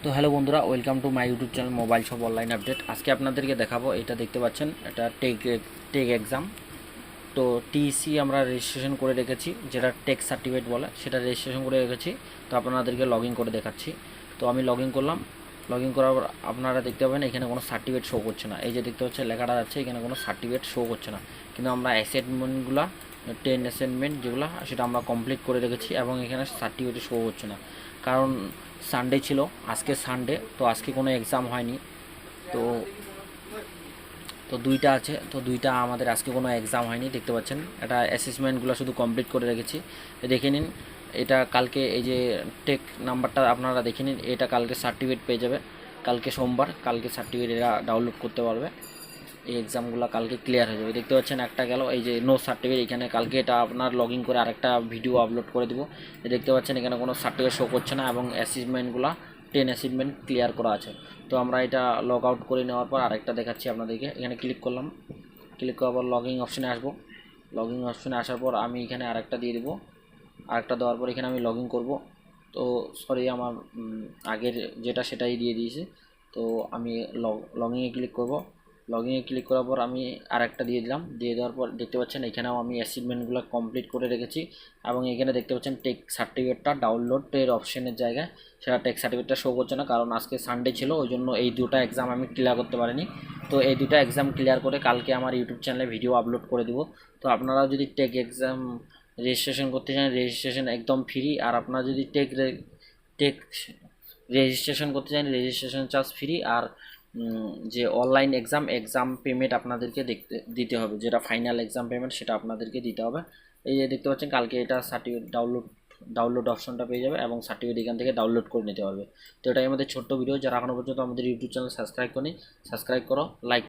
তো হ্যালো বন্ধুরা, welcome to my YouTube channel mobile shop online update. আজকে আপনাদেরকে দেখাবো, এটা দেখতে পাচ্ছেন, এটা টেক এক্সাম। তো টিসি আমরা রেজিস্ট্রেশন করে রেখেছি, যেটা টেক সার্টিফিকেট বলে, সেটা রেজিস্ট্রেশন করে রেখেছি। তো আপনাদেরকে লগ ইন করে দেখাচ্ছি। তো আমি লগ ইন করলাম। লগ ইন করার পর আপনারা দেখতে পাবেন এখানে কোনো সার্টিফিকেট শো করছে না। এই যে দেখতে পাচ্ছেন লেখাটা যাচ্ছে, এখানে কোনো সার্টিফিকেট শো করছে না। কিন্তু আমরা অ্যাসাইনমেন্টগুলো 10 অ্যাসাইনমেন্ট যেগুলো, সেটা আমরা কমপ্লিট করে রেখেছি এবং এখানে সার্টিফিকেট শো হচ্ছে না। কারণ সানডে ছিল, আজকে সানডে, তো আজকে কোনো এক্সাম হয়নি। তো তো দুইটা আছে, তো দুইটা আমাদের আজকে কোনো এক্সাম হয়নি। দেখতে পাচ্ছেন এটা অ্যাসেসমেন্টগুলো শুধু কমপ্লিট করে রেখেছি। দেখে নিন, এটা কালকে এই যে টেক নাম্বারটা আপনারা দেখে নিন, এটা কালকে সার্টিফিকেট পেয়ে যাবে। কালকে সোমবার, কালকে সার্টিফিকেট এরা ডাউনলোড করতে পারবে। এই এক্সামগুলো কালকে ক্লিয়ার হয়ে যাবে। দেখতে পাচ্ছেন একটা গেল, এই যে নো সার্টিফিকেট, এখানে কালকে এটা আপনার লগ ইন করে আরেকটা ভিডিও আপলোড করে দেবো। দেখতে পাচ্ছেন এখানে কোনো সার্টিফিকেট শো করছে না এবং অ্যাচিভমেন্টগুলো 10 অ্যাচিভমেন্ট ক্লিয়ার করা আছে। তো আমরা এটা লগ আউট করে নেওয়ার পর আরেকটা দেখাচ্ছি আপনাদেরকে। এখানে ক্লিক করলাম, ক্লিক করার পর লগইন অপশানে আসবো। লগইন অপশানে আসার পর আমি এখানে আরেকটা দিয়ে দেবো। আরেকটা দেওয়ার পর এখানে আমি লগ ইন করবো। তো সরি, আমার আগের যেটা সেটাই দিয়ে দিয়েছি। তো আমি লগইনে ক্লিক করব। লগইনে ক্লিক করার পর আমি আরেকটা দিয়ে দিলাম। দিয়ে দেওয়ার পর দেখতে পাচ্ছেন এখানেও আমি অ্যাচিভমেন্টগুলো কমপ্লিট করে রেখেছি এবং এখানে দেখতে পাচ্ছেন টেক সার্টিফিকেটটা ডাউনলোডের অপশানের জায়গায় সেটা টেক সার্টিফিকেটটা শো করছে না, কারণ আজকে সানডে ছিল, ওই জন্য এই দুটো এক্সাম আমি ক্লিয়ার করতে পারিনি। তো এই দুটো এক্সাম ক্লিয়ার করে কালকে আমার ইউটিউব চ্যানেলে ভিডিও আপলোড করে দেবো। তো আপনারা যদি টেক এক্সাম রেজিস্ট্রেশন করতে চান, রেজিস্ট্রেশন একদম ফ্রি। আর আপনারা যদি টেক রেজিস্ট্রেশন করতে চান, রেজিস্ট্রেশন চার্জ ফ্রি। আর যে অনলাইন এক্সাম পেমেন্ট আপনাদেরকে দিতে হবে, যেটা ফাইনাল এক্সাম পেমেন্ট সেটা আপনাদেরকে দিতে হবে। এই যে দেখতে পাচ্ছেন কালকে এটা সার্টিফিকেট ডাউনলোড অপশনটা পেয়ে যাবে এবং সার্টিফিকেট এখান থেকে ডাউনলোড করে নিতে পারবে। তো এটাই আমাদের ছোট্ট ভিডিও। যারা এখনও পর্যন্ত আমাদের ইউটিউব চ্যানেল সাবস্ক্রাইব করেনি, সাবস্ক্রাইব করো, লাইক